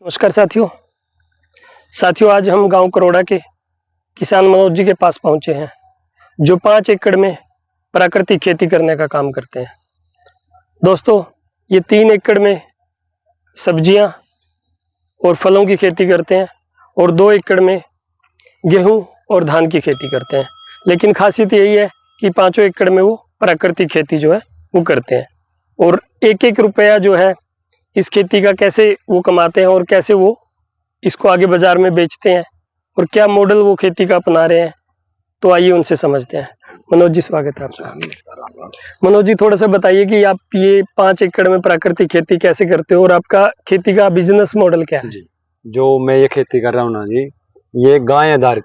नमस्कार साथियों आज हम गांव करोड़ा के किसान मनोज जी के पास पहुंचे हैं जो 5 एकड़ में प्राकृतिक खेती करने का काम करते हैं। दोस्तों, ये 3 एकड़ में सब्जियां और फलों की खेती करते हैं और 2 एकड़ में गेहूं और धान की खेती करते हैं। लेकिन खासियत यही है कि 5 एकड़ में वो प्राकृतिक खेती जो है वो करते हैं और एक एक रुपया जो है इस खेती का कैसे वो कमाते हैं और कैसे वो इसको आगे बाजार में बेचते हैं और क्या मॉडल वो खेती का अपना रहे हैं, तो आइए उनसे समझते हैं। मनोज जी, स्वागत है आपका। मनोज जी, थोड़ा सा बताइए कि आप ये 5 एकड़ में प्राकृतिक खेती कैसे करते हो और आपका खेती का बिजनेस मॉडल क्या है? जी, जो मैं ये खेती कर रहा हूँ ना जी, ये गाय आधारित,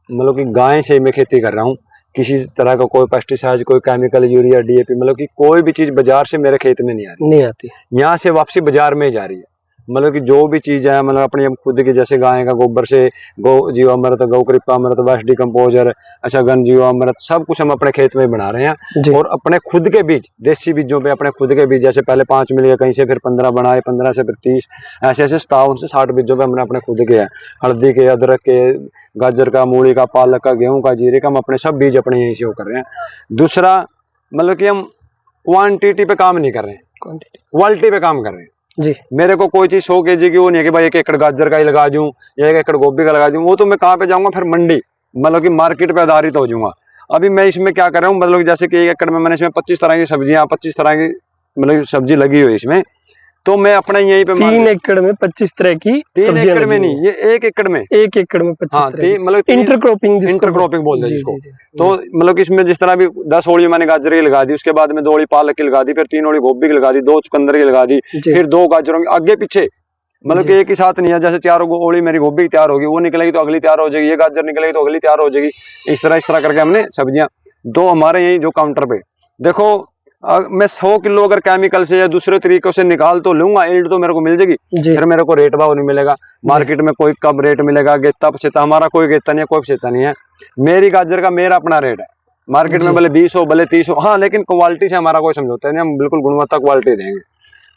मतलब कि गाय से मैं खेती कर रहा हूँ। किसी तरह का कोई पेस्टिसाइड, कोई केमिकल, यूरिया, डीएपी, मतलब कि कोई भी चीज बाजार से मेरे खेत में नहीं आती। यहाँ से वापसी बाजार में ही जा रही है। मतलब कि जो भी चीज है, मतलब अपनी हम खुद की, जैसे गाय का गोबर से गौ जीवामृत, गौ कृपामृत, वेस्ट डिकम्पोजर, अच्छा घन जीवामृत, सब कुछ हम अपने खेत में बना रहे हैं। और अपने खुद के बीज, देसी बीजों पे अपने खुद के बीज, जैसे पहले 5 मिल गए कहीं से, फिर 15 बनाए, 15 से फिर 30, ऐसे 57 से 60 बीजों पे हमने अपने खुद के हैं। हल्दी के, अदरक के, गाजर का, मूली का, पालक का, गेहूं का, जीरे का, हम अपने सब बीज अपने यहीं से वो कर रहे हैं। दूसरा, मतलब कि हम क्वांटिटी पे काम नहीं कर रहे हैं, क्वालिटी पे काम कर रहे हैं जी। मेरे को कोई चीज 100 kg की वो नहीं है कि भाई 1 एकड़ गाजर का ही लगा दूं या 1 एकड़ गोभी का लगा दूं। वो तो मैं कहाँ पे जाऊंगा, फिर मंडी, मतलब कि मार्केट पे आधारित हो जाऊंगा। अभी मैं इसमें क्या कर रहा हूँ, मतलब जैसे कि 1 एकड़ में मैंने इसमें 25 तरह की सब्जियां, 25 तरह की मतलब सब्जी लगी हुई इसमें, तो मैं अपना यहीं पे 3 एकड़ में 25 तरह की 3 एकड़ में नहीं, ये 1 एकड़ में 1 एकड़ में 25 तरह, मतलब इंटरक्रॉपिंग बोलते हैं जिसको। तो मतलब कि इसमें जिस तरह भी 10 ओड़ी मैंने गाजर की लगा दी, उसके बाद में 2 ओड़ी पालक की लगा दी, फिर 3 ओड़ी गोभी की लगा दी, 2 चुकंदर की लगा दी, फिर 2 गाजरों की, आगे पीछे, मतलब कि एक ही साथ नहीं है। जैसे 4 ओड़ी मेरी गोभी तैयार होगी, वो निकलेगी तो अगली तैयार हो जाएगी, ये गाजर निकलेगी तो अगली तैयार हो जाएगी। इस तरह करके हमने सब्जियां, 2 हमारे यही जो काउंटर पे देखो, मैं 100 किलो अगर केमिकल से या दूसरे तरीकों से निकाल तो लूंगा, ईल्ड तो मेरे को मिल जाएगी, फिर मेरे को रेट भाव नहीं मिलेगा मार्केट में। कोई कब रेट मिलेगा, गेता पछेता, हमारा कोई गेता नहीं है, कोई पछेता नहीं है। मेरी गाजर का मेरा अपना रेट है, मार्केट में भले 20 हो भले 30 हो, हाँ, लेकिन क्वालिटी से हमारा कोई समझौता नहीं, हम बिल्कुल गुणवत्ता क्वालिटी देंगे।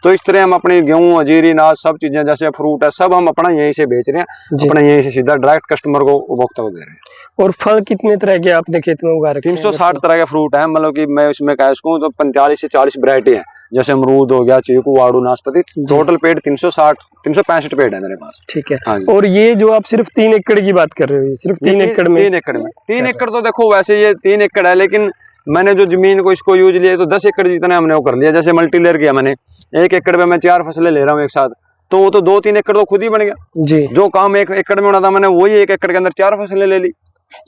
तो इस तरह हम अपनी गेहूं, अजीरी, नाज, सब चीजें, जैसे फ्रूट है, सब हम अपना यहीं से बेच रहे हैं, अपना यहीं से सीधा डायरेक्ट कस्टमर को, उपभोक्ता को दे रहे हैं। और फल कितने तरह के आपने खेत में उगा रखे हैं? 360 तरह के फ्रूट है, मतलब कि मैं उसमें कह सकूं तो 45 से 40 वैरायटी है, जैसे अमरूद हो गया, चीकू, आड़ू, नाशपाती। टोटल पेड़ 365 पेड़ है मेरे पास। ठीक है। और ये जो आप सिर्फ 3 एकड़ की बात कर रहे हो, सिर्फ 3 एकड़ में? 3 एकड़ तो देखो, वैसे ये 3 एकड़ है, लेकिन मैंने जो जमीन को इसको यूज लिया तो 10 एकड़ जितना हमने वो कर लिया। जैसे मल्टी लेयर किया मैंने, 1 एकड़ में मैं 4 फसलें ले रहा हूँ एक साथ, तो वो तो 2-3 एकड़ तो खुद ही बन गया जी। जो काम 1 एकड़ में होना था, मैंने वही 1 एकड़ के अंदर 4 फसलें ले ली।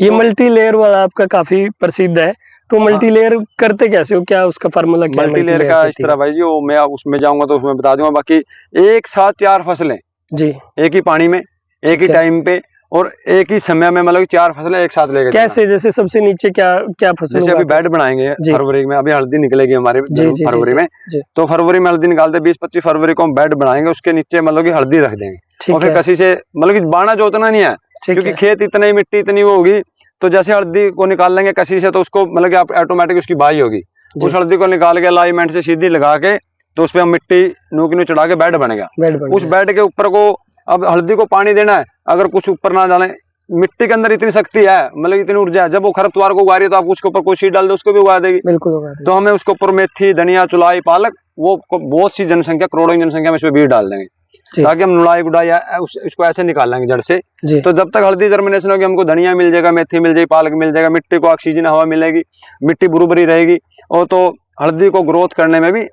ये मल्टी लेयर वाला आपका काफी प्रसिद्ध है, तो मल्टी लेयर करते कैसे हो, क्या उसका फार्मूला क्या है? मल्टी लेयर का इस तरह भाई जी, वो मैं उसमें जाऊंगा तो उसमें बता दूंगा। बाकी एक साथ 4 फसलें जी, एक ही पानी में, एक ही टाइम पे और एक ही समय में, मतलब 4 फसलें एक साथ लेकर। कैसे? जैसे सबसे नीचे क्या फसल? जैसे अभी बेड बनाएंगे फरवरी में, अभी हल्दी निकलेगी हमारे फरवरी में, तो फरवरी में हल्दी निकालते 20-25 फरवरी को हम बेड बनाएंगे, उसके नीचे मतलब की हल्दी रख देंगे। और फिर कसी से, मतलब की बाना जोतना नहीं है, क्योंकि खेत इतनी, मिट्टी इतनी वो होगी, तो जैसे हल्दी को निकाल लेंगे कसी से, तो उसको मतलब कि ऑटोमेटिक उसकी बाई होगी। उस हल्दी को निकाल के अलाइनमेंट से सीधी लगा के, तो उस पर हम मिट्टी नूकी चढ़ा के बेड बनेगा। उस बेड के ऊपर को अब हल्दी को पानी देना है, अगर कुछ ऊपर ना डालें, मिट्टी के अंदर इतनी शक्ति है, मतलब इतनी ऊर्जा है, जब वो खरपतवार को उगा रही है तो आप उसके ऊपर कोई सीड डाल दो, उसको भी उगा देगी। बिल्कुल। तो हमें उसके ऊपर मेथी, धनिया, चुलाई, पालक, वो बहुत सी जनसंख्या, करोड़ों की जनसंख्या में इसमें बीज डाल देंगे, ताकि हम नुलाई गुड़ाई इसको ऐसे निकाल लेंगे जड़ से। तो जब तक हल्दी जर्मिनेशन होगी, हमको धनिया मिल जाएगा, मेथी मिल जाएगी, पालक मिल जाएगा, मिट्टी को ऑक्सीजन, हवा मिलेगी, मिट्टी बुरी रहेगी, और तो हल्दी को ग्रोथ करने में भी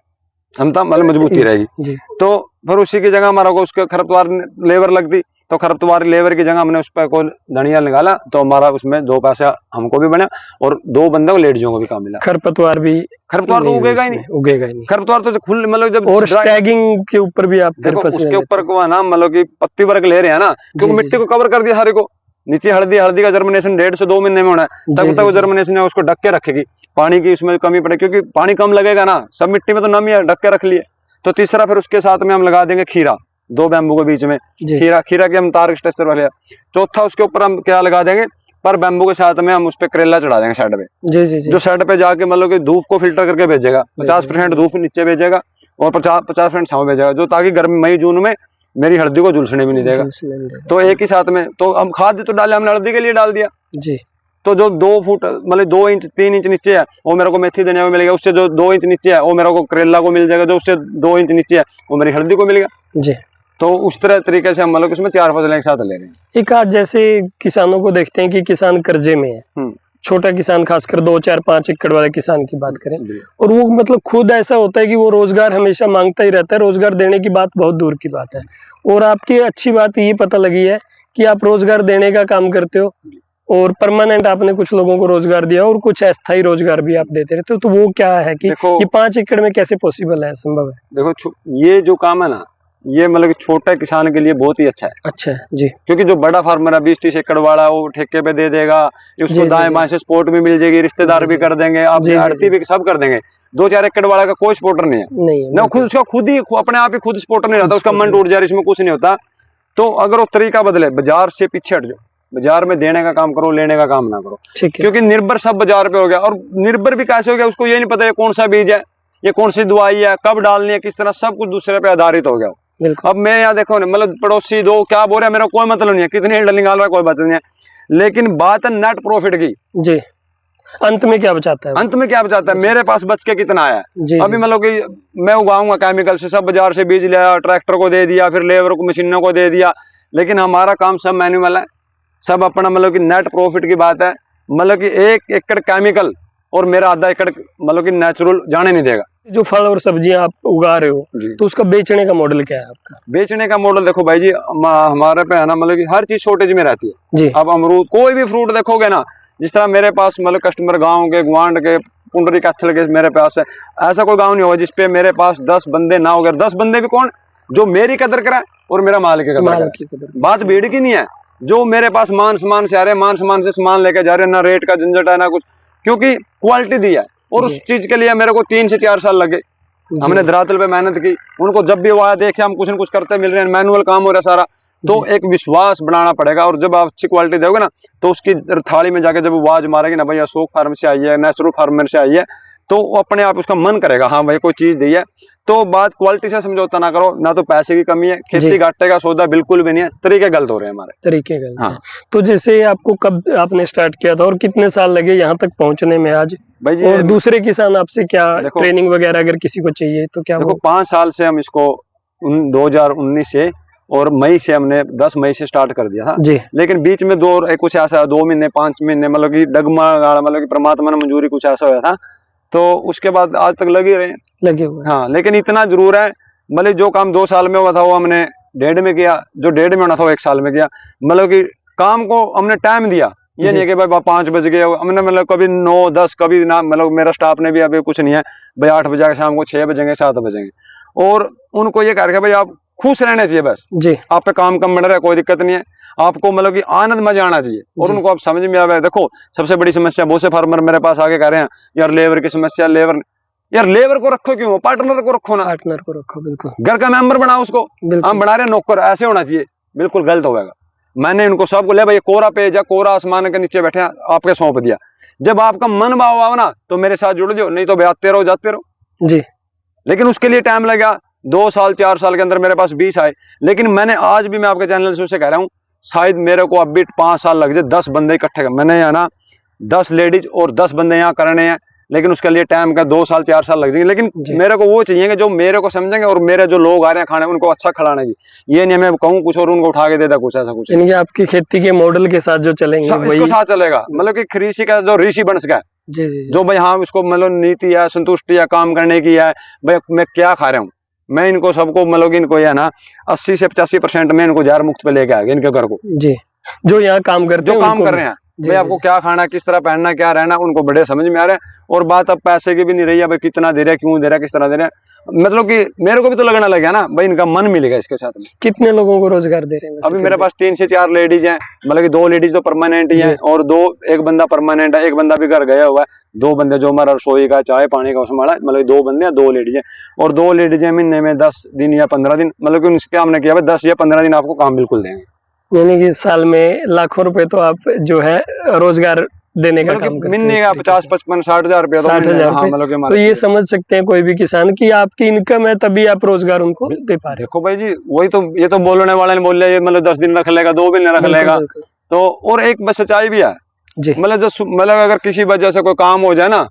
क्षमता, मतलब मजबूती रहेगी। तो फिर उसी की जगह हमारा को उसके खरपतवार लेबर लगती, तो खरपतवार लेबर की जगह हमने उस पर कोई धनिया निकाला, तो हमारा उसमें 2 पैसा हमको भी बना और 2 बंदों को लेडीजों को भी काम मिला। खरपतवार तो उगेगा ही नहीं, खरपतवार तो खुल, मतलब जब, और स्टैगिंग के ऊपर भी आप देखो, उसके ऊपर को है ना, मतलब की पत्ती वर्ग ले रहे हैं ना, क्योंकि मिट्टी को कवर कर दिया सारे को। नीचे हल्दी का जर्मिनेशन 1.5 से 2 महीने में होना है, तब तक जर्मिनेशन है, उसको ढक के रखेगी, पानी की उसमें कमी पड़े, क्योंकि पानी कम लगेगा ना, सब मिट्टी में तो नमी है, ढक के रख लिए। तो तीसरा, फिर उसके साथ में हम लगा देंगे खीरा, 2 बैम्बू के बीच में खीरा के हम तार स्ट्रक्चर वाले। चौथा, उसके ऊपर हम क्या लगा देंगे, पर बैम्बू के साथ में हम उस पर करेला चढ़ा देंगे साइड पे, जो साइड पे जाके मतलब कि धूप को फिल्टर करके भेजेगा, 50% धूप नीचे भेजेगा और 50% छांव भेजेगा, जो ताकि गर्मी, मई जून में मेरी हल्दी को झुलसने भी नहीं देगा। तो एक ही साथ में तो हम खाद तो डाले, हमने हल्दी के लिए डाल दिया जी। तो जो 2 फुट मतलब 2 इंच 3 इंच नीचे है वो मेरे को मेथी धनिया को मिलेगा, उससे जो 2 इंच नीचे है वो मेरे को करेला को मिल जाएगा, जो उससे 2 इंच नीचे है वो मेरी हल्दी को मिलेगा जी। तो उस तरह तरीके से हम मतलब उसमें 4 फसलें एक साथ ले रहे हैं। एक आज जैसे किसानों को देखते हैं कि किसान कर्जे में है, छोटा किसान, खासकर 2, 4, 5 एकड़ वाले किसान की बात करें, और वो मतलब खुद ऐसा होता है कि वो रोजगार हमेशा मांगता ही रहता है, रोजगार देने की बात बहुत दूर की बात है। और आपकी अच्छी बात ये पता लगी है कि आप रोजगार देने का काम करते हो और परमानेंट आपने कुछ लोगों को रोजगार दिया और कुछ अस्थायी रोजगार भी आप देते रहते हो। तो वो क्या है कि ये 5 एकड़ में कैसे पॉसिबल है, संभव है? देखो ये जो काम है ना, ये मतलब कि छोटे किसान के लिए बहुत ही अच्छा है। अच्छा है जी। क्योंकि जो बड़ा फार्मर है 20-30 एकड़ वाला वो ठेके पे दे देगा, उसको दाएं बाएं से सपोर्ट भी मिल जाएगी, रिश्तेदार भी कर देंगे, आप आड़ती भी सब कर देंगे। 2-4 एकड़ वाला का कोई सपोर्टर नहीं है, ना खुद उसका खुद ही अपने आप ही खुद सपोर्टर नहीं रहता, उसका मन टूट जाए, इसमें कुछ नहीं होता। तो अगर वो तरीका बदले, बाजार से पीछे हट जाओ, बाजार में देने का काम करो, लेने का काम ना करो। क्योंकि निर्भर सब बाजार पे हो गया, और निर्भर भी कैसे हो गया उसको ये नहीं पता ये कौन सा बीज है, ये कौन सी दवाई है, कब डालनी है, किस तरह, सब कुछ दूसरे पे आधारित हो गया। अब मैं यहाँ देखो मतलब पड़ोसी दो क्या बोल रहे हैं, मेरा कोई मतलब नहीं है, कितनी हेल्ड निकाल रहा है कोई बात नहीं है, लेकिन बात है नेट प्रॉफिट की जी। अंत में क्या बचाता है? अंत में क्या बचाता है? मेरे पास बच के कितना आया है? अभी मतलब कि मैं उगाऊंगा केमिकल से, सब बाजार से बीज लिया, ट्रैक्टर को दे दिया, फिर लेबर को, मशीनों को दे दिया, लेकिन हमारा काम सब मैन्युअल है, सब अपना मतलब कि नेट प्रॉफिट की बात है। मतलब कि 1 एकड़ केमिकल और मेरा आधा एकड़ मतलब कि नेचुरल जाने नहीं देगा। जो फल और सब्जियां आप उगा रहे हो तो उसका बेचने का मॉडल क्या है आपका? बेचने का मॉडल देखो भाई जी, हमारे पे है ना मतलब कि हर चीज शॉर्टेज में रहती है जी। अब अमरूद, कोई भी फ्रूट देखोगे ना, जिस तरह मेरे पास मतलब कस्टमर गाँव के, गुआंढ के, पुंडरी कैथल के मेरे पास है, ऐसा कोई गाँव नहीं होगा जिसपे मेरे पास 10 बंदे ना हो गए। 10 बंदे भी कौन, जो मेरी कदर करे और मेरा माल की कदर करे। बात भीड़ की नहीं है, जो मेरे पास मान सम्मान से आ रहे हैं, मान सम्मान से सामान लेके जा रहे हैं, ना रेट का झंझट है ना कुछ, क्योंकि क्वालिटी दी है। और उस चीज के लिए मेरे को 3 से 4 साल लगे, हमने धरातल पे मेहनत की, उनको जब भी वो आया देखे हम कुछ न कुछ करते मिल रहे हैं, मैनुअल काम हो रहा है सारा, तो एक विश्वास बनाना पड़ेगा। और जब आप अच्छी क्वालिटी दोगे ना, तो उसकी थाली में जाके जब आवाज मारेगी ना, भाई अशोक फार्म से आई है, नेचुरल फार्मर से आई है, तो अपने आप उसका मन करेगा हाँ भाई कोई चीज दी है। तो बात क्वालिटी से समझौता ना करो, ना तो पैसे की कमी है, खेती घाटे का सौदा बिल्कुल भी नहीं है, तरीके गलत हो रहे हैं हमारे, तरीके गलत। हाँ। तो जैसे आपको कब आपने स्टार्ट किया था और कितने साल लगे यहाँ तक पहुँचने में आज भाई जी? और दूसरे किसान आपसे क्या ट्रेनिंग वगैरह अगर किसी को चाहिए तो क्या? देखो 5 साल से हम इसको 2019 से और मई से हमने 10 मई से स्टार्ट कर दिया था जी। लेकिन बीच में कुछ ऐसा 2 महीने 5 महीने मतलब कि डगमा मतलब कि परमात्मा ने मंजूरी कुछ ऐसा हुआ था, तो उसके बाद आज तक लगे रहे, लगे हुए। हाँ, लेकिन इतना जरूर है मतलब जो काम 2 साल में हुआ था वो हमने 1.5 में किया, जो 1.5 में होना था वो 1 साल में किया। मतलब कि काम को हमने टाइम दिया, ये नहीं कि भाई 5 बज गए हमने, मतलब कभी 9-10 कभी ना, मतलब मेरा स्टाफ ने भी अभी कुछ नहीं है भाई 8 बजे शाम को 6 बजेंगे 7 बजेंगे, और उनको ये कह रहे भाई आप खुश रहने चाहिए बस जी, आप पे काम कम बढ़ रहा है कोई दिक्कत नहीं है, आपको मतलब कि आनंद मजा आना चाहिए, और उनको आप समझ में आवे। देखो सबसे बड़ी समस्या, बहुत से फार्मर मेरे पास आके कह रहे हैं यार लेबर की समस्या, लेबर को रखो क्यों, पार्टनर को रखो ना, पार्टनर को रखो, बिल्कुल घर का मेंबर बनाओ उसको, हम बना रहे नौकर, ऐसे होना चाहिए, बिल्कुल गलत होगा। मैंने इनको सबको ले भाई कोरा पेज है, कोरा आसमान के नीचे बैठे आपके सौंप दिया, जब आपका मन भाव आओ ना तो मेरे साथ जुड़ जाओ, नहीं तो आते रहो जाते रहो जी। लेकिन उसके लिए टाइम लगा, 2 साल 4 साल के अंदर मेरे पास 20 आए, लेकिन मैंने आज भी मैं आपके चैनल से उसे कह रहा हूँ शायद मेरे को अब भी 5 साल लग जाए 10 बंदे इकट्ठे कर, मैंने यहाँ ना 10 लेडीज और 10 बंदे यहाँ करने हैं, लेकिन उसके लिए टाइम का 2 साल 4 साल लग जाएंगे। लेकिन मेरे को वो चाहिए कि जो मेरे को समझेंगे और मेरे जो लोग आ रहे हैं खाने उनको अच्छा खिलाने की, ये नहीं मैं कहूँ कुछ और उनको उठा के दे दे कुछ, ऐसा कुछ नहीं। आपकी खेती के मॉडल के साथ जो चलेंगे इसको साथ चलेगा, मतलब कि कृषि का जो ऋषि बन सका जी, जो भाई हाँ उसको मतलब नीति है, संतुष्टि है काम करने की है, भाई मैं क्या खा रहा हूँ, मैं इनको सबको मतलब इनको है ना 80 से 85% में इनको जहर मुक्त पे लेके आ गए इनके घर को जी, जो यहाँ काम करते हैं, जो काम कर रहे हैं भाई आपको क्या खाना, किस तरह पहनना, क्या रहना, उनको बड़े समझ में आ रहा है। और बात अब पैसे की भी नहीं रही है भाई कितना दे रहा है, क्यों दे रहा है, किस तरह दे रहा है, मतलब कि मेरे को भी तो लगना लग गया ना भाई इनका मन मिलेगा इसके साथ में। कितने लोगों को रोजगार दे रहे हैं? अभी मेरे पास 3 से 4 लेडीज हैं, मतलब कि 2 लेडीज तो परमानेंट ही हैं और एक बंदा परमानेंट है, एक बंदा भी घर गया हुआ है, 2 बंदे जो हमारा रसोई का चाय पानी का संभाला, मतलब 2 बंदे हैं 2 लेडीज हैं, और 2 लेडीज हैं महीने में 10 दिन या 15 दिन, मतलब कि उनसे हमने किया 10 या 15 दिन आपको काम बिल्कुल देंगे, यानी कि साल में लाखों रुपए तो आप जो है रोजगार देने का काम करते हैं। मिलने का 50-55-60 रुपया 60,000 तो ये समझ सकते हैं कोई भी किसान की आपकी इनकम है तभी आप रोजगार उनको दे पा रहे। देखो भाई जी वही तो, ये तो बोलने वाले ने बोल लिया ये मतलब 10 दिन रख लेगा, 2 दिन रख लेगा। तो और एक बस सच्चाई भी है, मतलब अगर किसी वजह से कोई काम हो जाए ना,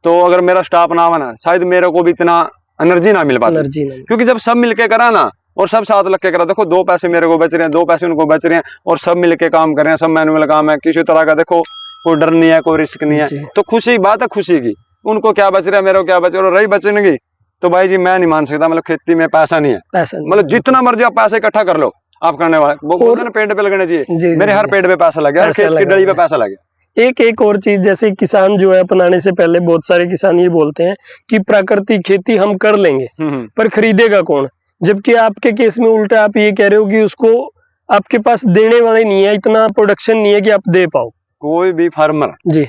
तो अगर मेरा स्टाफ ना बना शायद मेरे को भी इतना एनर्जी ना मिल पाती, क्योंकि जब सब मिलके करा ना और सब साथ लग के करा, देखो 2 पैसे मेरे को बच रहे हैं, 2 पैसे उनको बच रहे हैं, और सब मिलके काम कर रहे हैं, सब मैनुअल काम है, किसी तरह का देखो कोई डर नहीं है, कोई रिस्क नहीं है, तो खुशी बात है खुशी की। उनको क्या बच रहा है, मेरे को क्या बच रहा है, और रही बचने की तो भाई जी मैं नहीं मान सकता, मतलब खेती में पैसा नहीं है, मतलब जितना मर्जी आप पैसे इकट्ठा कर लो आप करने वाले, वो बोलते हैं पेड़ पे लगना चाहिए, मेरे हर पेड़ पे पैसा लगे, हर खेत की डली पे पैसा लगे। एक और चीज, जैसे किसान जो है अपनाने से पहले बहुत सारे किसान ये बोलते हैं कि प्राकृतिक खेती हम कर लेंगे पर खरीदेगा कौन, जबकि आपके केस में उल्टा आप ये कह रहे हो कि उसको आपके पास देने वाले नहीं है, इतना प्रोडक्शन नहीं है कि आप दे पाओ। कोई भी फार्मर जी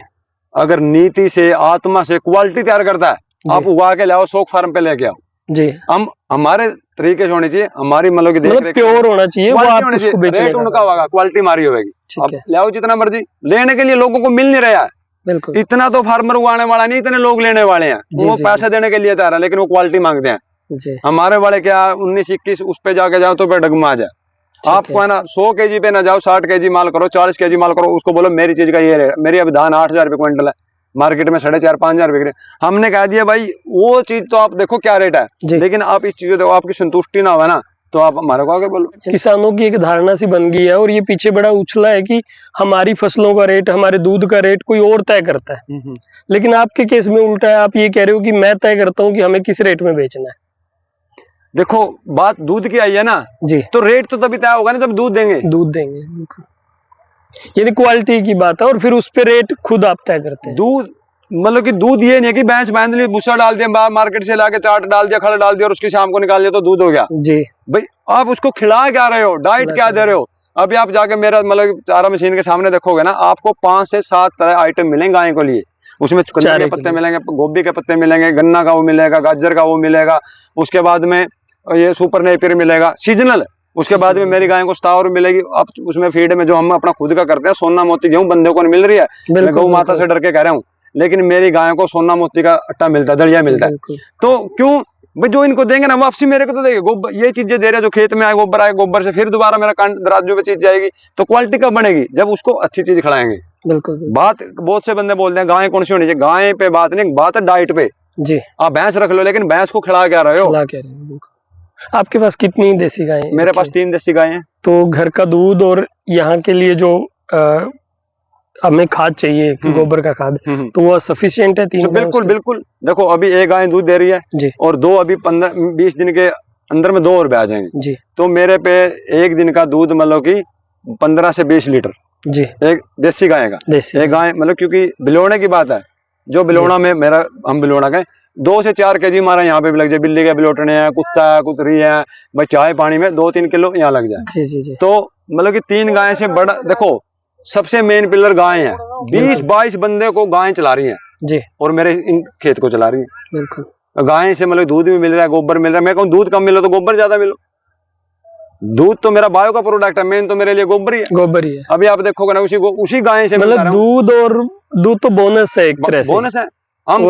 अगर नीति से आत्मा से क्वालिटी तैयार करता है, आप उगा के लाओ, शौक फार्म पे लेके आओ जी, हम हमारे तरीके से होनी चाहिए, हमारी मतलब की देख रेख प्योर होना चाहिए, वो आप उसको बेचने रेट उनका होगा, क्वालिटी हमारी होगी। अब लाओ जितना मर्जी, लेने के लिए लोगों को मिल नहीं रहा है, बिल्कुल इतना तो फार्मर उगाने वाला नहीं, इतने लोग लेने वाले हैं, वो पैसे देने के लिए तैयार है, लेकिन वो क्वालिटी मांगते हैं। हमारे वाले क्या 19-21 उस पे जाके जाओ तो पे डगमा जाए, आपको है ना 100 kg पे ना जाओ, 60 kg माल करो, 40 kg माल करो, उसको बोलो मेरी चीज का ये रेट, मेरी अब धान 8,000 रुपये क्विंटल है, मार्केट में 4,500-5,000 रुपये। हमने कह दिया भाई वो चीज तो आप देखो क्या रेट है, लेकिन आप इस चीज देखो, आपकी संतुष्टि ना हो ना तो आप हमारे को आगे बोलो। किसानों की एक धारणा सी बन गई है और ये पीछे बड़ा उछला है कि हमारी फसलों का रेट, हमारे दूध का रेट कोई और तय करता है, लेकिन आपके केस में उल्टा है, आप ये कह रहे हो कि मैं तय करता हूँ कि हमें किस रेट में बेचना है। देखो बात दूध की आई है ना जी, तो रेट तो तभी तय होगा ना जब दूध देंगे, यानी क्वालिटी की बात है, और फिर उस पे रेट खुद आप तय करते हैं। दूध मतलब कि दूध ये नहीं है कि भैंस बांध ली, भूसा डाल दिया, मार्केट से लाके चाट डाल दिया, खल डाल दिया और उसकी शाम को निकाल दिया तो दूध हो गया जी। भाई आप उसको खिला क्या रहे हो, डाइट क्या दे रहे हो। अभी आप जाके मेरा मतलब चारा मशीन के सामने देखोगे ना, आपको 5 से 7 तरह आइटम मिलेंगे गाय को लिए, उसमें चुकंदर के पत्ते मिलेंगे, गोभी के पत्ते मिलेंगे, गन्ना का वो मिलेगा, गाजर का वो मिलेगा, उसके बाद में ये सुपर नेपियर मिलेगा सीजनल, उसके बाद में मेरी गाय को स्टावर मिलेगी। अब उसमें फीड में जो हम अपना खुद का करते हैं, सोना मोती गेहूं बंदे को नहीं मिल रही है, मैं गौ माता से डर के कह रहा हूँ, लेकिन मेरी गायों को सोना मोती का आटा मिलता है, दलिया मिलता है। तो क्यों भाई जो इनको देंगे ना वापसी मेरे को तो देंगे, गोबर ये चीजें दे रहे हैं, जो खेत में आए गोबर आए, गोबर से फिर दोबारा मेरा दराजू में चीज जाएगी, तो क्वालिटी कब बनेगी जब उसको अच्छी चीज खिलाएंगे। बिल्कुल बात बहुत से बंदे बोलते हैं गाय कौन सी होनी चाहिए, गाय पे बात नहीं, बात है डाइट पे जी। आप भैंस रख लो, लेकिन भैंस को खिला क्या रहे हो। आपके पास कितनी देसी गाय है? मेरे पास 3 देसी गाय हैं। तो घर का दूध और यहाँ के लिए जो हमें खाद चाहिए, गोबर का खाद, तो वो सफिशिएंट है 3? बिल्कुल बिल्कुल। देखो अभी एक गाय दूध दे रही है जी, और 2 अभी 15-20 दिन के अंदर में 2 और भी आ जाएंगे जी। तो मेरे पे एक दिन का दूध मतलब कि 15 से 20 लीटर जी, एक देसी गाय का। एक गाय मतलब क्योंकि बिलोने की बात है, जो बिलोना में मेरा हम बिलोना गए 2 से 4 kg हमारा यहाँ पे भी लग जाए, बिल्ली के बिलोटने हैं, कुत्ता है, कुतरी है, भाई चाय पानी में 2-3 किलो यहाँ लग जाए जी जी जी। तो मतलब कि 3 गाय से बड़ा, देखो सबसे मेन पिलर गाय है, 20-22 बंदे को गाय चला रही है जी, और मेरे इन खेत को चला रही है। बिल्कुल गाय से मतलब दूध भी मिल रहा है, गोबर मिल रहा है। मैं कहूँ दूध कम मिलो तो गोबर ज्यादा मिलो, दूध तो मेरा बायो का प्रोडक्ट है, मेन तो मेरे लिए गोबर ही है। गोबर ही है। अभी आप देखोगे ना उसी गाय से मतलब दूध, और दूध तो बोनस है, एक तरह से बोनस है। हम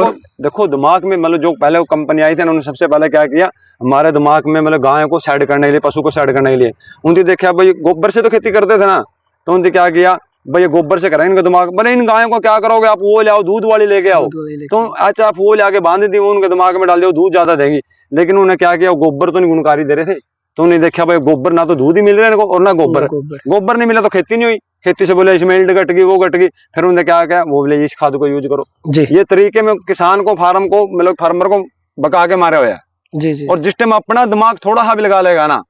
देखो दिमाग में मतलब जो पहले कंपनी आई थी ना, उन्होंने सबसे पहले क्या किया, हमारे दिमाग में मतलब गाय को साइड करने के लिए, पशु को साइड करने के लिए उनकी देखा भाई गोबर से तो खेती करते थे ना, तो उनने क्या किया भाई ये गोबर से करेंगे, इनका दिमाग बोले इन गायों को क्या करोगे आप, वो ले आओ दूध वाली लेके आओ, तो अच्छा आप वो ले आके बांध दी, उनके दिमाग में डाल दिया दूध ज्यादा देंगी। लेकिन उन्होंने क्या किया, गोबर तो नहीं गुणकारी दे रहे थे, तो उन्हें देखा भाई गोबर ना तो दूध ही मिल रहा है इनको और ना गोबर नहीं मिला तो खेती नहीं हुई। खेती से बोले इसमें इल्ड कट गई, वो कट गई, फिर उन्होंने क्या किया, वो बोले इस खाद को यूज करो जी। ये तरीके में किसान को, फार्म को, मतलब फार्मर को बका के मारे हुए जी जी। और जिस टाइम अपना दिमाग थोड़ा सा भी लगा लेगा ना,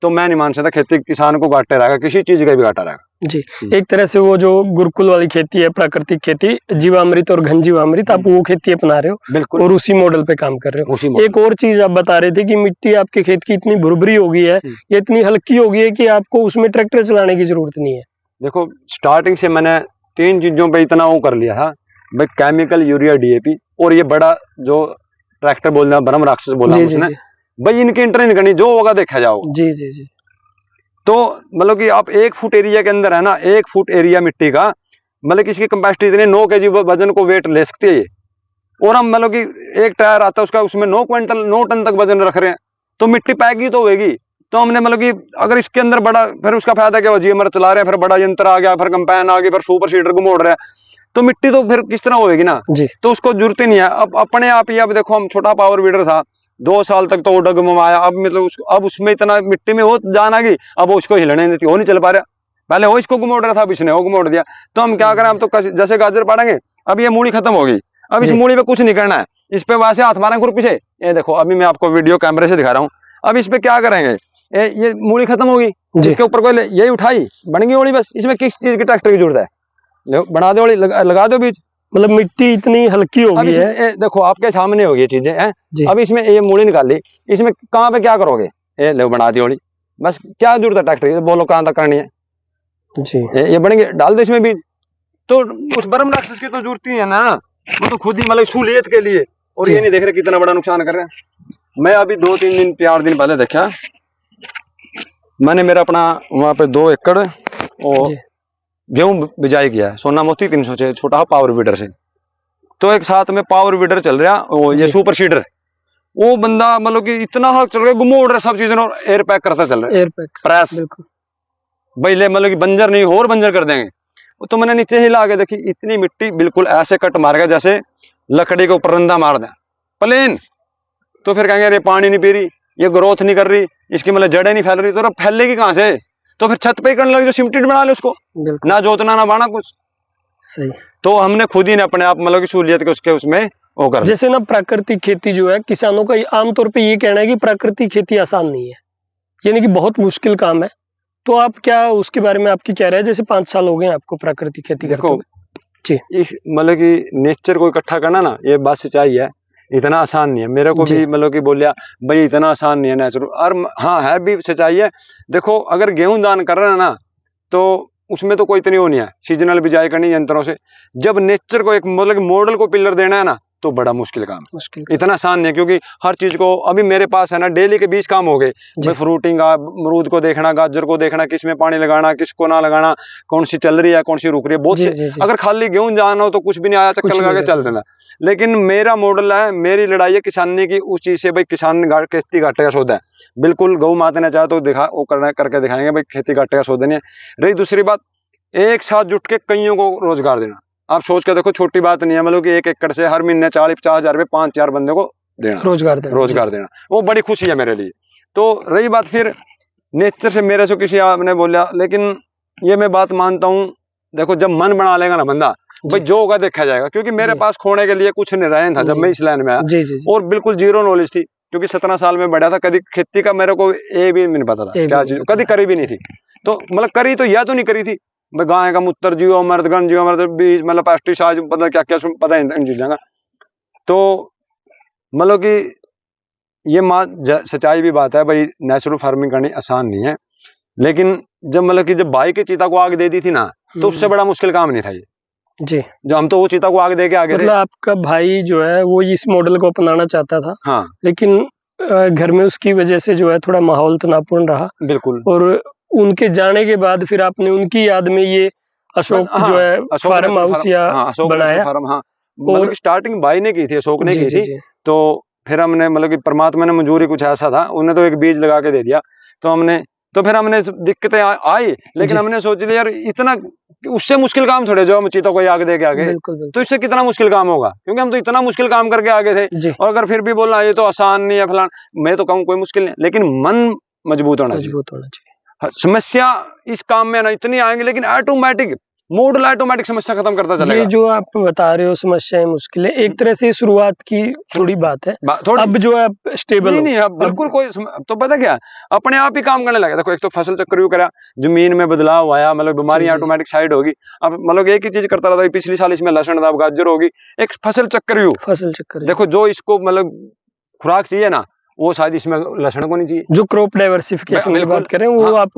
तो मैं नहीं मान सकता खेती किसान को घाटे रहेगा, किसी चीज का भी घाटा रहेगा जी। एक तरह से वो जो गुरुकुल वाली खेती है, प्राकृतिक खेती, जीवामृत और घन जीवामृत, आप वो खेती अपना रहे हो बिल्कुल, और उसी मॉडल पे काम कर रहे हो। एक और चीज आप बता रहे थे कि मिट्टी आपके खेत की इतनी भुरभुरी हो गई है, ये इतनी हल्की हो गई है कि आपको उसमें ट्रैक्टर चलाने की जरूरत नहीं है। देखो स्टार्टिंग से मैंने 3 चीजों पे इतना वो कर लिया था भाई, केमिकल, यूरिया, DAP, और ये बड़ा जो ट्रैक्टर बोल रहा ब्रह्म राक्षस बोला उसने भाई, इनकी एंट्री नहीं करनी, जो होगा देखा जाओ जी जी जी। तो मतलब कि आप 1 फुट एरिया के अंदर है ना, 1 फुट एरिया मिट्टी का मतलब कि इसकी कैपेसिटी इतनी 9 kg वजन को वेट ले सकती है ये। और हम मतलब कि एक टायर आता है उसका, उसमें 9 टन तक वजन रख रहे हैं, तो मिट्टी पैक तो होगी। तो हमने मतलब कि अगर इसके अंदर बड़ा, फिर उसका फायदा क्या, जीएमआर चला रहे हैं, फिर बड़ा यंत्र आ गया, फिर कंपाइन आ गई, फिर सुपर सीडर को मोड़ रहा है, तो मिट्टी तो फिर किस तरह होगी ना जी। तो उसको जरूरत ही नहीं है। अब अपने आप ही, अब देखो हम छोटा पावर वीडर था 2 साल तक तो वो डगमगाया, अब मतलब अब उसमें इतना मिट्टी में हो जान आ गई, अब उसको हिलने नहीं देती, वो नहीं चल पा रहा। पहले वो इसको घुमोड़ रहा था, अब इसने वो घुमोड़ दिया। तो हम क्या करें, हम तो जैसे गाजर पाड़ेंगे, अब ये मूड़ी खत्म होगी, अब इस मूड़ी पे कुछ नहीं करना है, इस पे वैसे हाथ मारेंगे खुरपी से। ये देखो अभी मैं आपको वीडियो कैमरे से दिखा रहा हूँ। अब इस पे क्या करेंगे, ये मूड़ी खत्म होगी, इसके ऊपर कोई यही उठाई, बन गई ओली, बस। इसमें किस चीज की ट्रैक्टर की जरूरत है, बना दो ओली, लगा दो बीज। मतलब मिट्टी इतनी हल्की हो गई है। देखो आपके सामने होगी ये चीजें हैं। अब इसमें ये मूड़ी निकाल ली, इसमें कहाँ पे क्या करोगे, ये ले बना दी ओली, बस। क्या जरूरत है ट्रैक्टर की, बोलो कहाँ तक करनी है जी। ये बनेंगे, डाल दो इसमें बीज। तो उस बर्म राक्षस की तो जरूरत ही है ना, वो तो खुद ही मतलब सहूलियत के लिए। और ये नहीं देख रहे कितना बड़ा नुकसान कर रहे हैं। मैं अभी 2-3 दिन 4 दिन पहले देखा, मैंने मेरा अपना वहां पे 2 एकड़ और गेहूं बिजाई किया है, सोना मोती 306 छोटा पावर वीडर से। तो एक साथ में पावर वीडर चल रहा, वो ये सुपर सीडर, वो बंदा मतलब कि इतना हाथ चल रहा है, घुमोड़ रहा सब चीजें, और एयर पैक करता चल रहा है, एयर पैक प्रेस पहले मतलब कि बंजर नहीं और बंजर कर देंगे। तो मैंने नीचे ही ला के देखी, इतनी मिट्टी बिल्कुल ऐसे कट मार गया जैसे लकड़ी के ऊपर रंदा मार दें प्लेन। तो फिर कहेंगे अरे पानी नहीं पी रही, ये ग्रोथ नहीं कर रही, इसकी मतलब जड़ें नहीं फैल रही, तो फैलेगी कहाँ से। तो फिर छत पे ही करने लगे, जो सिमटेड बना ले उसको, ना जोतना ना बाना कुछ सही। तो हमने खुद ही ने अपने आप मतलब की सहूलियत के उसके उसमें वो कर। जैसे ना प्राकृतिक खेती जो है, किसानों का आमतौर पे ये कहना है कि प्राकृतिक खेती आसान नहीं है, यानी कि बहुत मुश्किल काम है। तो आप क्या उसके बारे में आपकी क्या राय है? जैसे 5 साल हो गए आपको प्राकृतिक खेती करते हुए जी। इस मतलब कि नेचर को इकट्ठा करना ना, ये बात सच्चाई है, इतना आसान नहीं है। मेरे को भी मतलब कि बोलिया भाई इतना आसान नहीं है नेचर, और हाँ है भी सच्चाई है। देखो अगर गेहूं दान कर रहे हैं ना, तो उसमें तो कोई इतनी वो नहीं है, सीजनल बिजाई करनी यंत्रों से। जब नेचर को एक मतलब मॉडल को पिलर देना है ना, तो बड़ा मुश्किल काम, इतना आसान नहीं है। क्योंकि हर चीज को अभी मेरे पास है ना, डेली के 20 काम हो गए भाई, फ्रूटिंग का, अमरूद को देखना, गाजर को देखना, किस में पानी लगाना, किसको ना लगाना, कौन सी चल रही है, कौन सी रुक रही है, बहुत से। अगर खाली गेहूं जाना हो तो कुछ भी नहीं आया, चक्कर लगा के चल देना। लेकिन मेरा मॉडल है, मेरी लड़ाई है किसानी की उस चीज से, भाई किसान खेती घाटे का सौदा है। बिल्कुल गौ माता ने चाहे तो दिखा वो करना करके दिखाएंगे, भाई खेती घाटे का सौदा नहीं है। रही दूसरी बात, एक साथ जुट के कईयों को रोजगार देना, आप सोच के देखो छोटी बात नहीं है। मतलब कि 1 एकड़ से हर महीने 40-50 हजार रुपये 5-4 बंदे को देना, रोजगार देना, वो बड़ी खुशी है मेरे लिए। तो रही बात फिर नेचर से, मेरे से किसी आपने बोला, लेकिन ये मैं बात मानता हूँ, देखो जब मन बना लेगा ना बंदा, भाई जो होगा देखा जाएगा। क्योंकि मेरे पास खोने के लिए कुछ नहीं रहा था जब मैं इस लाइन में आया, और बिल्कुल जीरो नॉलेज थी। क्योंकि 17 साल में बढ़ा था, कभी खेती का मेरे को ये भी नहीं पता था क्या चीज, कभी करी भी नहीं थी। तो मतलब करी तो या तो नहीं करी थी, गाय का मूत्र जीव मर्दगन जीव मर्द बीज, मतलब पेस्टिसाइड, पता क्या क्या पता है इन चीजों का। तो मतलब कि ये सच्चाई भी बात है भाई, नेचुरल फार्मिंग करनी आसान नहीं है। लेकिन जब मतलब कि जब भाई के चीता को आग दे दी थी ना, तो उससे बड़ा मुश्किल काम नहीं था ये जी। जो हम तो वो चीता को आग दे के आगे, मतलब आपका भाई जो है वो इस मॉडल को अपनाना चाहता था, हाँ, लेकिन घर में उसकी वजह से जो है थोड़ा माहौल तनावपूर्ण रहा। बिल्कुल। और उनके जाने के बाद फिर आपने उनकी याद में ये अशोक जो है फार्म हाउस या बनाया फार्म, हाँ, मतलब स्टार्टिंग भाई ने की थी, अशोक ने की थी। तो फिर हमने मतलब कि परमात्मा ने मंजूरी कुछ ऐसा था, उन्हें तो एक बीज लगा के दे दिया। तो फिर हमने दिक्कतें आई, लेकिन हमने सोच लिया यार इतना उससे मुश्किल काम थोड़े, जो हम चीतों को आगे दे के आगे, तो इससे कितना मुश्किल काम होगा, क्योंकि हम तो इतना मुश्किल काम करके आगे थे। और अगर फिर भी बोलना ये तो आसान नहीं है फलान, मैं तो कहूँ कोई मुश्किल नहीं, लेकिन मन मजबूत होना चाहिए। समस्या इस काम में ना इतनी आएंगी, लेकिन ऑटोमेटिक मॉडल ऑटोमेटिक समस्या खत्म करता चलेगा। ये जो आप बता रहे हो समस्याएं मुश्किलें, एक तरह से शुरुआत की थोड़ी बात है, अब जो है स्टेबल नहीं अब बिल्कुल कोई तो पता क्या, अपने आप ही काम करने लगा। देखो एक तो फसल चक्र करा, जमीन में बदलाव आया, मतलब बीमारी ऑटोमेटिक साइड होगी। अब मतलब एक ही चीज करता रहता है, पिछली साल इसमें लहसुन था, अब गाजर होगी, एक फसल चक्र। देखो जो इसको मतलब खुराक चाहिए ना, वो शायद इसमें लहसुन को नहीं चाहिए। जो क्रॉप डाइवर्सिफिकेशन की बात करें, वो आप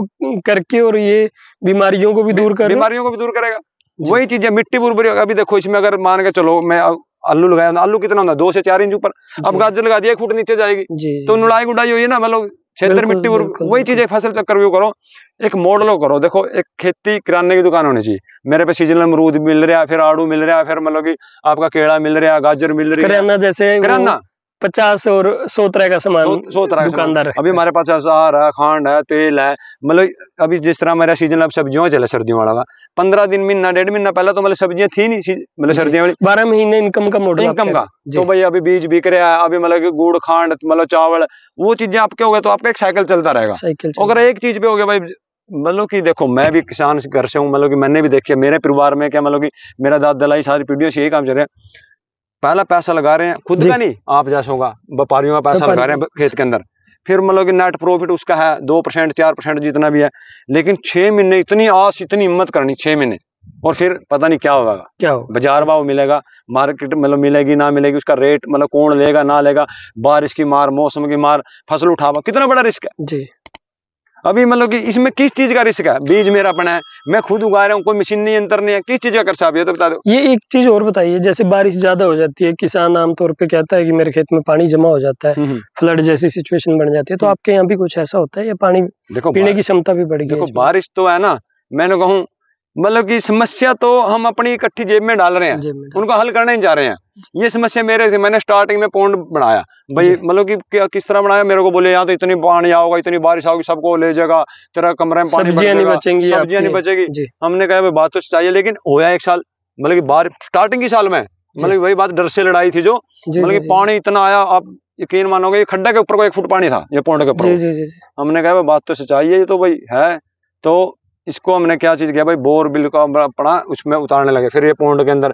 करके, और ये बीमारियों को भी दूर करेगा। वही चीज है, मिट्टी बुरबुरी। अभी देखो इसमें अगर मान के चलो मैं आलू लगाया, आलू कितना होता है 2 से 4 इंच ऊपर, अब गाजर लगा दिया 1 फुट नीचे जाएगी, तो नुड़ाई गुड़ाई हुई है ना, मतलब क्षेत्र मिट्टी। वही चीज है, फसल चक्कर भी करो, एक मॉडल करो। देखो एक खेती किराने की दुकान होनी चाहिए, मेरे पे सीजनल अमरूद मिल रहा है, फिर आड़ू मिल रहा है, फिर मतलब कि आपका केला मिल रहा है, गाजर मिल रही है, किराना जैसे किराना 50 और 100 तरह का सामान 100 तरह का दुकानदार सामान। अभी हमारे पास अचार है, खांड है, तेल है, मतलब अभी जिस तरह मेरा सीजन अब सब्जियों चले सर्दियों वाला का, 15 दिन महीना 1.5 महीना पहले तो मतलब सब्जियां थी नहीं, मतलब सर्दियों वाली 12 महीने इनकम का मॉडल, इनकम का। तो भाई अभी बीज बिक रहा है, अभी मतलब कि गुड़ खांड मतलब चावल वो चीजें आपके हो गए तो आपका एक साइकिल चलता रहेगा। अगर एक चीज पे हो गया भाई, मतलब कि देखो मैं भी किसान घर से हूँ, मतलब कि मैंने भी देखी है मेरे परिवार में क्या, मतलब कि मेरा दादा लाई सारी पीढ़ियों से यही काम चल रहा है, पहला पैसा लगा रहे हैं खुद का नहीं, आप जैसों का व्यापारियों का पैसा लगा रहे हैं खेत के अंदर, फिर मतलब कि नेट प्रॉफिट उसका है 2% 4% जितना भी है, लेकिन 6 महीने इतनी आस इतनी हिम्मत करनी 6 महीने, और फिर पता नहीं क्या होगा, क्या हो बाजार भाव मिलेगा, मार्केट मतलब मिलेगी ना मिलेगी, उसका रेट मतलब कौन लेगा ना लेगा, बारिश की मार, मौसम की मार, फसल उठावा, कितना बड़ा रिस्क है जी। अभी मतलब कि इसमें किस चीज का रिस्क है, बीज मेरा अपना है, मैं खुद उगा रहा हूँ, कोई मशीन नहीं यंत्र नहीं है, किस चीज का खर्चा आप ये तो बता दो। ये एक चीज और बताइए, जैसे बारिश ज्यादा हो जाती है, किसान आमतौर पे कहता है कि मेरे खेत में पानी जमा हो जाता है, फ्लड जैसी सिचुएशन बन जाती है, तो आपके यहाँ भी कुछ ऐसा होता है या पानी देखो पीने की क्षमता भी बढ़ गई? देखो बारिश तो है ना, मैंने कहूँ मतलब कि समस्या तो हम अपनी इकट्ठी जेब में डाल रहे हैं, उनको हल करने नहीं जा रहे हैं। ये समस्या मेरे से, मैंने स्टार्टिंग में पौंड बनाया भाई, मतलब कि किस तरह बनाया, मेरे को बोले यहाँ तो इतनी पानी आओगा, इतनी बारिश आओगी, सबको ले जाएगा, तेरा कमरे में पानी सब्जियां नहीं बचेंगी, सब्जियां नहीं बचेगी। हमने कहा भाई बात तो चाहिए, लेकिन होया 1 साल, मतलब कि बारिश स्टार्टिंग की साल में मतलब वही बात डर से लड़ाई थी जो, मतलब कि पानी इतना आया, आप यकीन मानोगे ये खड्डा के ऊपर को 1 फुट पानी था, ये पौंड के ऊपर। हमने कहा बात तो सच्चाई है, ये तो भाई है, तो इसको हमने क्या चीज किया भाई, बोरबिल का पड़ा उसमें उतारने लगे, फिर ये पौंड के अंदर,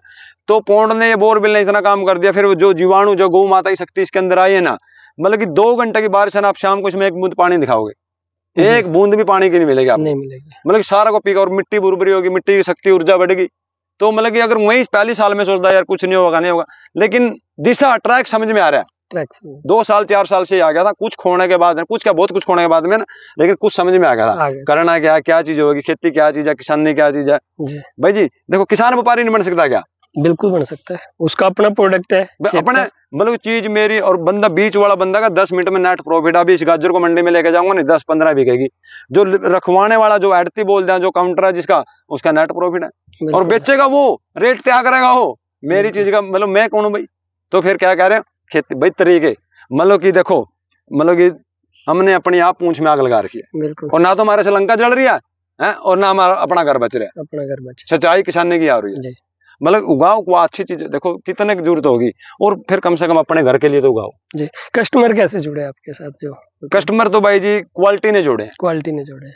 तो पौंड ने ये बोरबिल ने इतना काम कर दिया, फिर जो जीवाणु जो गौ माता की शक्ति इसके अंदर आई है ना, मतलब कि 2 घंटे की बारिश है ना, आप शाम को इसमें 1 बूंद पानी दिखाओगे, 1 बूंद भी पानी की नहीं मिलेगी आपको, नहीं मिलेगी, मतलब कि सारा को पीगा, और मिट्टी बुरबुरी होगी, मिट्टी की शक्ति ऊर्जा बढ़ेगी। तो मतलब कि अगर वही पहली साल में सोचता है यार कुछ नहीं होगा नहीं होगा, लेकिन दिशा ट्रैक समझ में आ रहा है, 2 साल 4 साल से आ गया था, कुछ खोने के बाद, कुछ क्या बहुत कुछ खोने के बाद में ना, लेकिन कुछ समझ में आ गया था करना क्या चीज होगी, खेती क्या चीज है, किसानी क्या चीज है भाई जी। देखो किसान व्यापारी नहीं बन सकता क्या? बिल्कुल बन सकता है, उसका अपना प्रोडक्ट है, अपने मतलब चीज मेरी, और बंदा बीच वाला बंदा का 10 मिनट में नेट प्रॉफिट, अभी इस गाजर को मंडी में लेके जाऊंगा नहीं 10-15 बिकेगी, जो रखवाने वाला जो एडती बोलते हैं, जो काउंटर है जिसका, उसका नेट प्रॉफिट है, और बेचेगा वो, रेट क्या करेगा वो मेरी चीज का, मतलब मैं कौन हूँ भाई? तो फिर क्या कह रहे हैं खेती भाई तरीके, मतलब कि देखो मतलब कि हमने अपनी आप पूंछ में आग लगा रखी है, और ना तो हमारे से लंका जल रही है, और ना हमारा अपना घर बच रहा है, अपना घर बच, सच्चाई किसानी की आ रही है, मतलब उगाओ को अच्छी चीज, देखो कितने की जरूरत होगी, और फिर कम से कम अपने घर के लिए तो उगाओ जी। कस्टमर कैसे जुड़े आपके साथ? जो कस्टमर तो भाई जी क्वालिटी ने जोड़े, क्वालिटी ने जोड़े,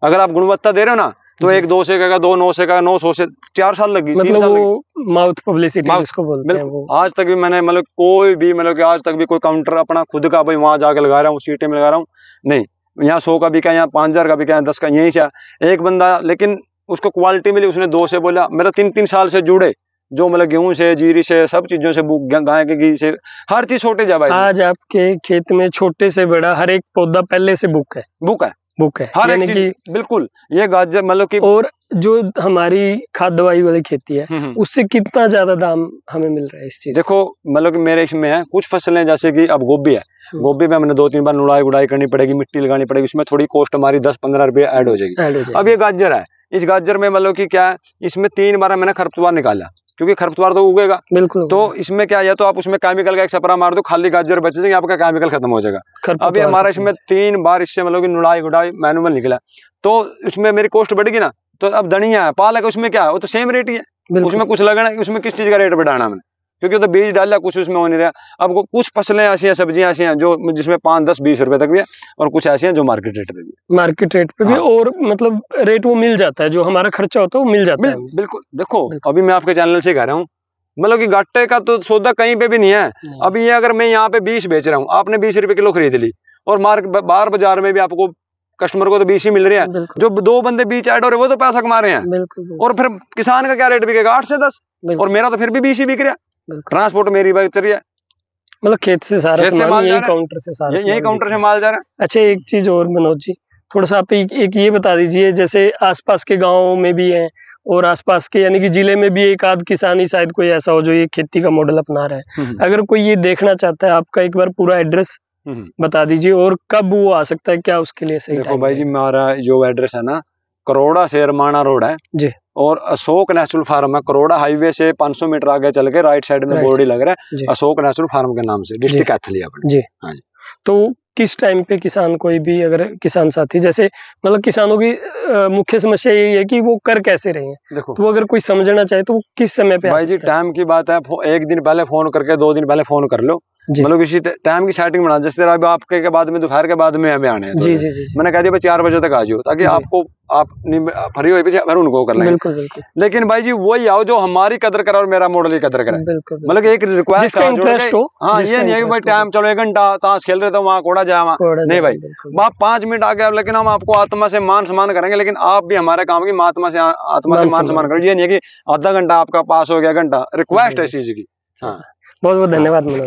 अगर आप गुणवत्ता दे रहे हो ना, तो 1 2 से कहेगा, 2 9 से कहेगा, 900 से 4 साल लगी, मतलब वो माउथ पब्लिसिटी जिसको बोलते हैं वो। आज तक भी मैंने मतलब कोई भी मतलब कि आज तक भी कोई काउंटर अपना खुद का भाई वहां जाके लगा रहा हूँ, सीटें में लगा रहा हूँ नहीं, यहाँ 100 का बिका, यहाँ 5000 का बिका, 10 का, यही से एक बंदा, लेकिन उसको क्वालिटी मिली, उसने 2 से बोला, मेरा 3-3 साल से जुड़े, जो मतलब गेहूं से, जीरी से, सब चीजों से, गाय के घी से, हर चीज शॉर्टेज है भाई। आज आपके खेत में छोटे से बड़ा हर एक पौधा पहले से बुक है हर एक चीज, बिल्कुल। ये गाजर मतलब कि, और जो हमारी खाद दवाई वाली खेती है उससे कितना ज्यादा दाम हमें मिल रहा है इस चीज? देखो मतलब कि मेरे इसमें है कुछ फसलें, जैसे कि अब गोभी है, गोभी में हमने 2-3 बार नुड़ाई गुड़ाई करनी पड़ेगी, मिट्टी लगानी पड़ेगी, इसमें थोड़ी कॉस्ट हमारी 10-15 रुपये ऐड हो जाएगी। अब ये गाजर है, इस गाजर में मतलब कि क्या है, इसमें 3 बार मैंने खरपतवार निकाला, क्योंकि खरपतवार तो उगेगा, बिल्कुल। तो इसमें क्या, या तो आप उसमें केमिकल का एक स्प्रे मार दो, खाली गाजर बच जाएंगे, आपका केमिकल खत्म हो जाएगा। अभी हमारा इसमें 3 बार इससे मतलब कि नुड़ाई गुड़ाई मैनुअल निकला, तो इसमें मेरी कॉस्ट बढ़ेगी ना, तो अब धनिया है, पालक है, उसमें क्या है, वो तो सेम रेट ही है, उसमें कुछ लगना है, उसमें किस चीज का रेट बढ़ाना हमने, क्योंकि तो बीज डाला, कुछ उसमें हो नहीं रहा। अब कुछ फसलें ऐसी हैं, सब्जियां ऐसी हैं जो जिसमें 5 10 20 रुपए तक भी है, और कुछ ऐसी हैं जो मार्केट रेट पे भी और मतलब रेट वो मिल जाता है, जो हमारा खर्चा होता है वो मिल जाता है। बिल्कुल। देखो अभी मैं आपके चैनल से कह रहा हूँ, मतलब कि घाटे का तो सौदा कहीं पे भी नहीं है। अभी ये अगर मैं यहाँ पे 20 बेच रहा हूँ, आपने 20 रुपए किलो खरीद ली, और बाहर बाजार में भी आपको कस्टमर को तो 20 ही मिल रहे हैं, जो 2 बंदे बीच ऐड हो रहे हैं वो तो पैसा कमा रहे हैं, और फिर किसान का क्या रेट बिकेगा 8 से 10, और मेरा तो फिर भी 20 ही बिक रहा है, ट्रांसपोर्ट मेरी बात चल रही है, मतलब खेत से सारा सामान यही काउंटर से सारा यही काउंटर से माल जा रहा है। अच्छा, एक चीज और मनोज जी, थोड़ा सा आप एक ये बता दीजिए, जैसे आसपास के गाँव में भी है और आसपास के यानी कि जिले में भी एक आध किसान ही शायद कोई ऐसा हो जो ये खेती का मॉडल अपना रहा है, अगर कोई ये देखना चाहता है, आपका एक बार पूरा एड्रेस बता दीजिए, और कब वो आ सकता है, क्या उसके लिए सही देखो टाइम भाई जी, हमारा जो एड्रेस है ना, करोड़ा से रमाना रोड है जी, और अशोक नेचुरल फार्म है। करोड़ा हाईवे से 500 मीटर आगे चल के राइट साइड में बोर्ड ही लग रहा है, अशोक नेचुरल फार्म के नाम से, डिस्ट्रिक्ट कैथल जी। हाँ जी। तो किस टाइम पे किसान, कोई भी अगर किसान साथी, जैसे मतलब किसानों की मुख्य समस्या यही है कि वो कर कैसे रहे हैं, देखो तो अगर कोई समझना चाहे तो वो किस समय पे भाई जी, टाइम की बात है, एक दिन पहले फोन करके 2 दिन पहले फोन कर लो, मतलब इसी टाइम की सेटिंग बना। जैसे अभी आपके के बाद में, दोपहर के बाद में हमें आने हैं, जी, मैंने कह दिया भाई 4 बजे तक आ जाओ, ताकि आपको आप फ्री हो फिर उनको कर लेंगे। बिल्कुल बिल्कुल। लेकिन भाई जी वही आओ जो हमारी कदर करे और मेरा मॉडल की कदर करे, मतलब एक रिक्वेस्ट हाँ, ये नहीं है कि भाई टाइम चलो 1 घंटा ताश खेल रहे तो वहाँ कोड़ा जाए, नहीं भाई, आप 5 मिनट आगे, लेकिन हम आपको आत्मा से मान सम्मान करेंगे, लेकिन आप भी हमारे काम की आत्मा से मान सम्मान करो। ये नहीं है कि आधा घंटा आपका पास हो गया, घंटा, रिक्वेस्ट है इस चीज की। हाँ, बहुत बहुत धन्यवाद मनोज।